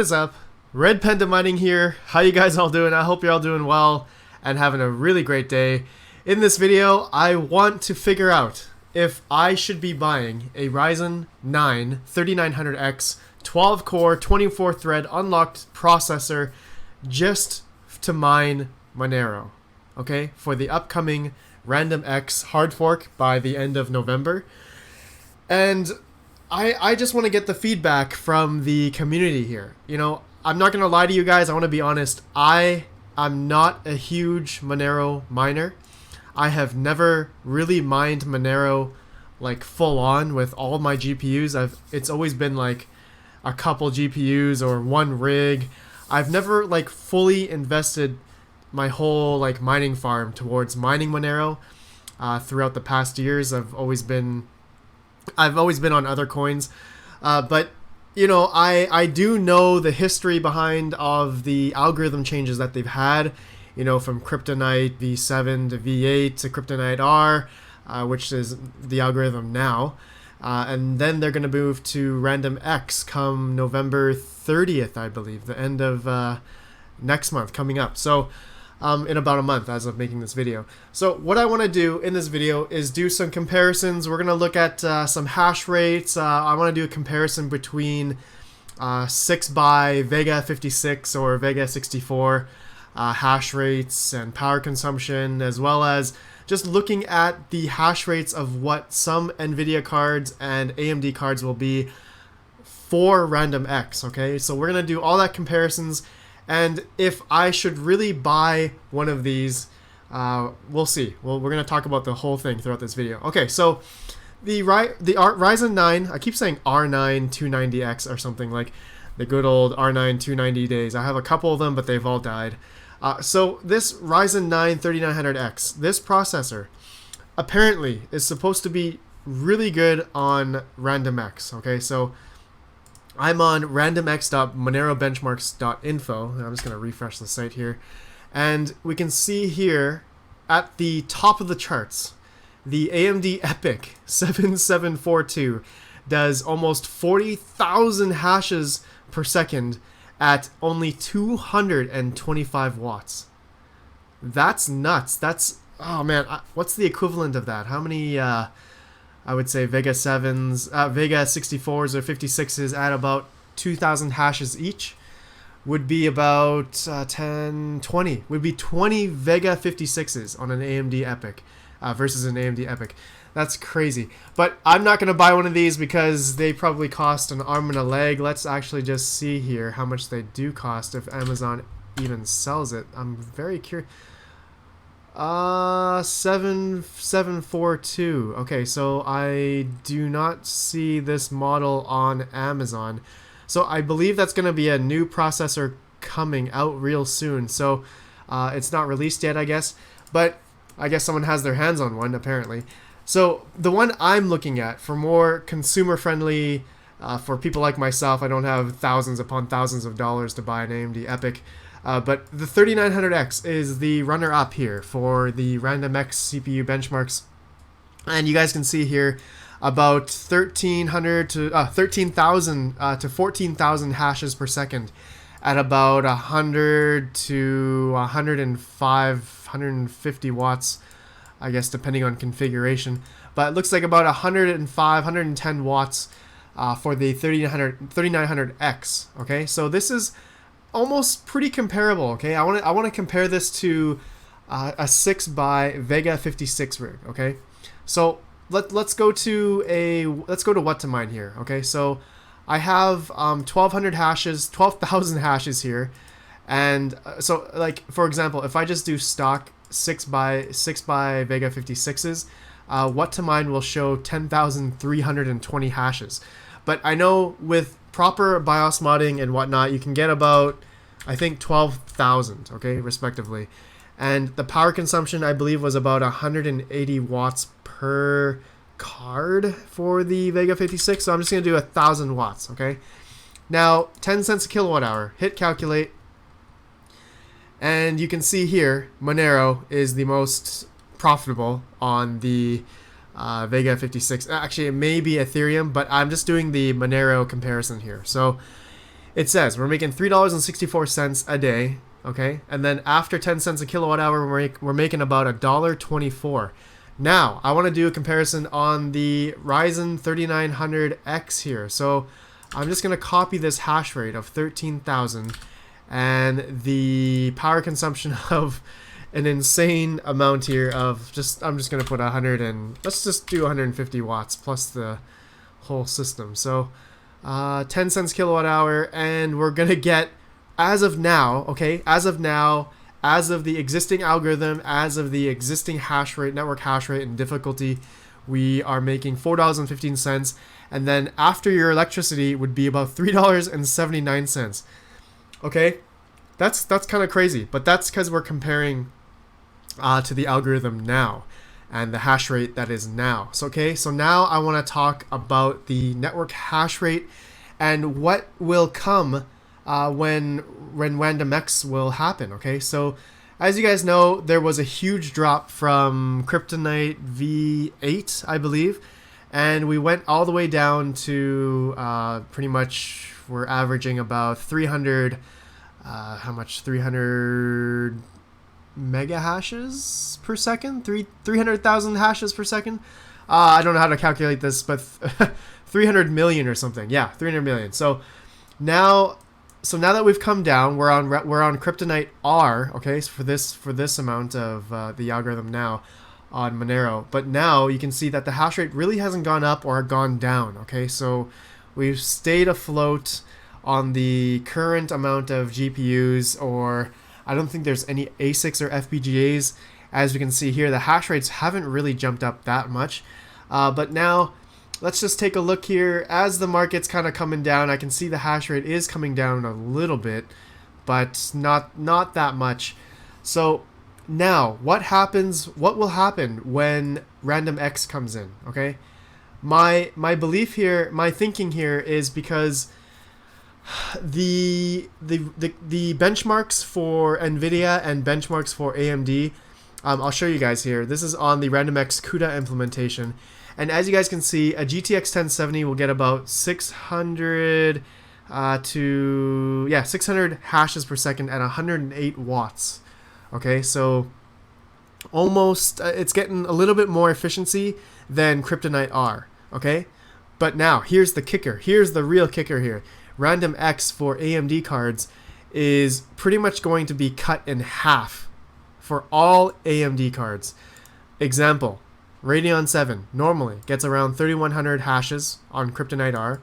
is up? RedPandaMining here. How you guys all doing? I hope you're all doing well and having a really great day. In this video, I want to figure out if I should be buying a Ryzen 9 3900X 12-core, 24-thread unlocked processor just to mine Monero, okay, for the upcoming RandomX hard fork by the end of November. And I just want to get the feedback from the community here. You know, I'm not going to lie to you guys. I want to be honest. I'm not a huge Monero miner. I have never really mined Monero like full on with all my GPUs. It's always been like a couple GPUs or one rig. I've never like fully invested my whole like mining farm towards mining Monero throughout the past years. I've always been on other coins, but you know, I do know the history behind of the algorithm changes that they've had, you know, from Kryptonite V7 to V8 to Kryptonite R, which is the algorithm now, and then they're going to move to RandomX come November 30th, I believe, the end of next month coming up. So in about a month as of making this video. So what I want to do in this video is do some comparisons. We're going to look at some hash rates. I want to do a comparison between 6x Vega 56 or Vega 64 hash rates and power consumption, as well as just looking at the hash rates of what some NVIDIA cards and AMD cards will be for RandomX, okay? So we're going to do all that comparisons. And if I should really buy one of these, we'll see. Well, we're going to talk about the whole thing throughout this video. Okay, so the Ryzen 9, I keep saying R9 290X or something, like the good old R9 290 days. I have a couple of them, but they've all died. So this Ryzen 9 3900X, this processor, apparently is supposed to be really good on RandomX, okay? So I'm on randomx.monerobenchmarks.info. I'm just going to refresh the site here. And we can see here at the top of the charts, the AMD EPYC 7742 does almost 40,000 hashes per second at only 225 watts. That's nuts. That's, oh man, what's the equivalent of that? How many, I would say Vega 7s, Vega 64s or 56s at about 2,000 hashes each would be about 20. Would be 20 Vega 56s on an AMD EPYC versus an AMD EPYC. That's crazy. But I'm not going to buy one of these because they probably cost an arm and a leg. Let's actually just see here how much they do cost if Amazon even sells it. I'm very curious. 7742. Okay, so I do not see this model on Amazon. So I believe that's going to be a new processor coming out real soon. So it's not released yet, I guess. But I guess someone has their hands on one, apparently. So the one I'm looking at for more consumer friendly, for people like myself, I don't have thousands upon thousands of dollars to buy an AMD EPYC. But the 3900X is the runner-up here for the RandomX CPU benchmarks, and you guys can see here about 13,000 to 14,000 hashes per second at about 100 to 105, 150 watts, I guess, depending on configuration. But it looks like about 105, 110 watts for the 3900X. Okay, so this is almost pretty comparable. Okay, I want to compare this to a 6x Vega 56 rig. Okay, so let's go to what to mine here. Okay, so I have 1200 hashes, 12,000 hashes here, and so like for example, if I just do stock 6x Vega 56s, what to mine will show 10,320 hashes. But I know with proper BIOS modding and whatnot, you can get about, I think, 12,000, okay, respectively. And the power consumption, I believe, was about 180 watts per card for the Vega 56. So I'm just going to do 1,000 watts, okay? Now, 10 cents a kilowatt hour. Hit calculate. And you can see here, Monero is the most profitable on the Vega 56. Actually, it may be Ethereum, but I'm just doing the Monero comparison here. So it says we're making $3.64 a day, okay? And then after 10 cents a kilowatt hour, we're making about $1.24. Now, I want to do a comparison on the Ryzen 3900X here. So I'm just going to copy this hash rate of 13,000 and the power consumption of an insane amount here of I'm just going to put 100 and let's just do 150 watts plus the whole system. So 10 cents kilowatt hour, and we're going to get, as of now, okay, as of the existing algorithm, as of the existing hash rate, network hash rate and difficulty, we are making $4.15, and then after your electricity would be about $3.79. Okay, that's kind of crazy, but that's because we're comparing to the algorithm now and the hash rate that is now. So okay, so now I want to talk about the network hash rate and what will come when RandomX will happen. Okay, so as you guys know, there was a huge drop from Kryptonite V8, I believe, and we went all the way down to pretty much we're averaging about 300 300 mega hashes per second, 300,000 hashes per second. I don't know how to calculate this, but 300 million or something. Yeah, 300 million. So now that we've come down, we're on Kryptonite R. Okay, so for this amount of the algorithm now on Monero, but now you can see that the hash rate really hasn't gone up or gone down. Okay, so we've stayed afloat on the current amount of GPUs, or I don't think there's any ASICs or FPGAs. As we can see here, the hash rates haven't really jumped up that much. But now, let's just take a look here. As the market's kind of coming down, I can see the hash rate is coming down a little bit, but not that much. So now, what will happen when RandomX comes in? Okay, my belief here, my thinking here is because the benchmarks for NVIDIA and benchmarks for AMD, I'll show you guys here. This is on the RandomX CUDA implementation, and as you guys can see, a GTX 1070 will get about 600 600 hashes per second at 108 watts. Okay, so almost it's getting a little bit more efficiency than Kryptonite R. Okay, but now here's the kicker. Here's the real kicker here. RandomX for AMD cards is pretty much going to be cut in half for all AMD cards. Example, Radeon 7 normally gets around 3100 hashes on Kryptonite R,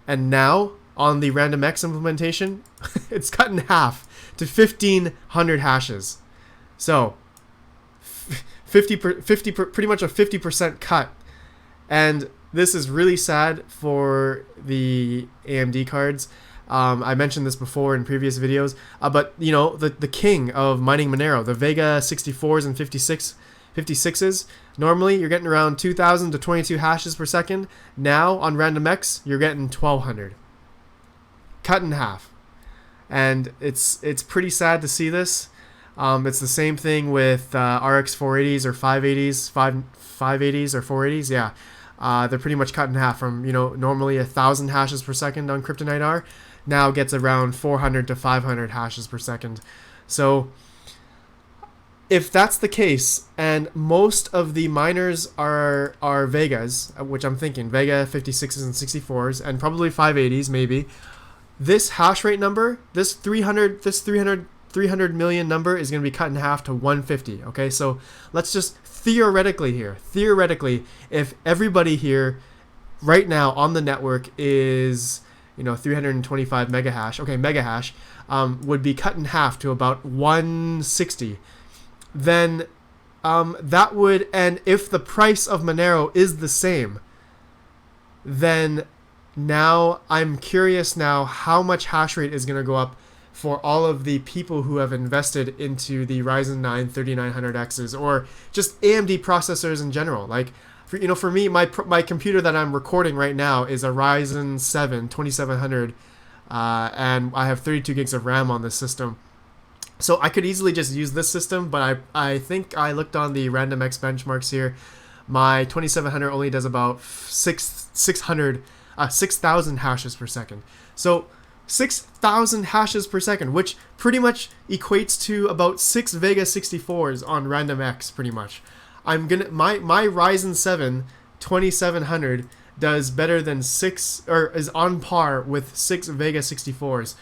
and now on the RandomX implementation, it's cut in half to 1500 hashes. So 50 pretty much a 50% cut, and this is really sad for the AMD cards. I mentioned this before in previous videos, but you know, the king of mining Monero, the Vega 64s and 56s, normally you're getting around 2000 to 22 hashes per second. Now on RandomX, you're getting 1200. Cut in half. And it's pretty sad to see this. It's the same thing with RX 480s or 580s, 580s or 480s, yeah. They're pretty much cut in half from, you know, normally 1,000 hashes per second on Kryptonite R, now gets around 400 to 500 hashes per second. So if that's the case, and most of the miners are Vegas, which I'm thinking Vega 56s and 64s, and probably 580s maybe, this hash rate number, this 300 million number is going to be cut in half to 150. Okay, so let's just theoretically, if everybody here right now on the network is, you know, 325 mega hash, would be cut in half to about 160, then that would, and if the price of Monero is the same, then now I'm curious now how much hash rate is going to go up for all of the people who have invested into the Ryzen 9 3900Xs or just AMD processors in general. Like, for me, my computer that I'm recording right now is a Ryzen 7 2700, and I have 32 gigs of RAM on this system. So I could easily just use this system, but I think I looked on the RandomX benchmarks here. My 2700 only does about 6,000 hashes per second. So 6,000 hashes per second, which pretty much equates to about 6 Vega 64s on RandomX, pretty much. My Ryzen 7 2700 does better than 6, or is on par with 6 Vega 64s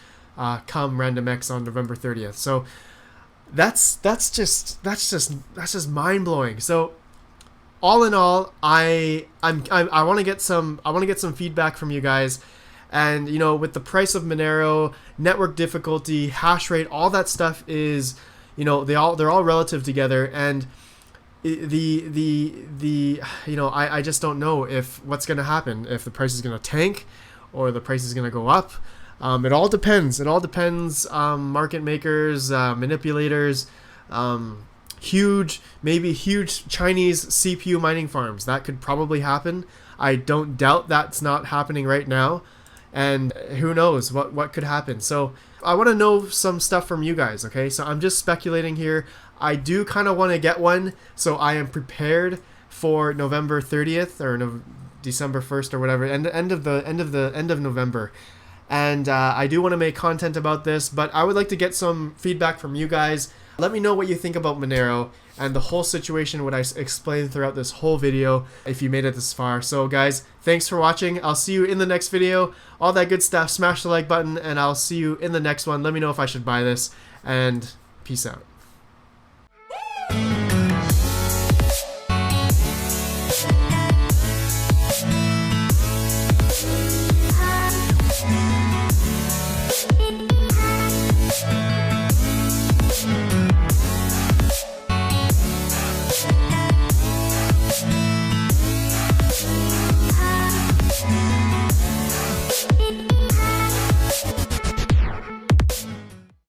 come RandomX on November 30th. So that's just mind blowing. So all in all, I want to get some feedback from you guys. And you know, with the price of Monero, network difficulty, hash rate, all that stuff is, you know, they're all relative together. And I just don't know if what's going to happen, if the price is going to tank or the price is going to go up. It all depends. Market makers, manipulators, huge Chinese CPU mining farms. That could probably happen. I don't doubt that's not happening right now. And who knows what could happen. So I want to know some stuff from you guys, okay? So I'm just speculating here. I do kind of want to get one, so I am prepared for November 30th or December 1st or whatever, end of November. And I do want to make content about this, but I would like to get some feedback from you guys. Let me know what you think about Monero and the whole situation, what I explained throughout this whole video, if you made it this far. So guys, thanks for watching. I'll see you in the next video. All that good stuff. Smash the like button, and I'll see you in the next one. Let me know if I should buy this, and peace out.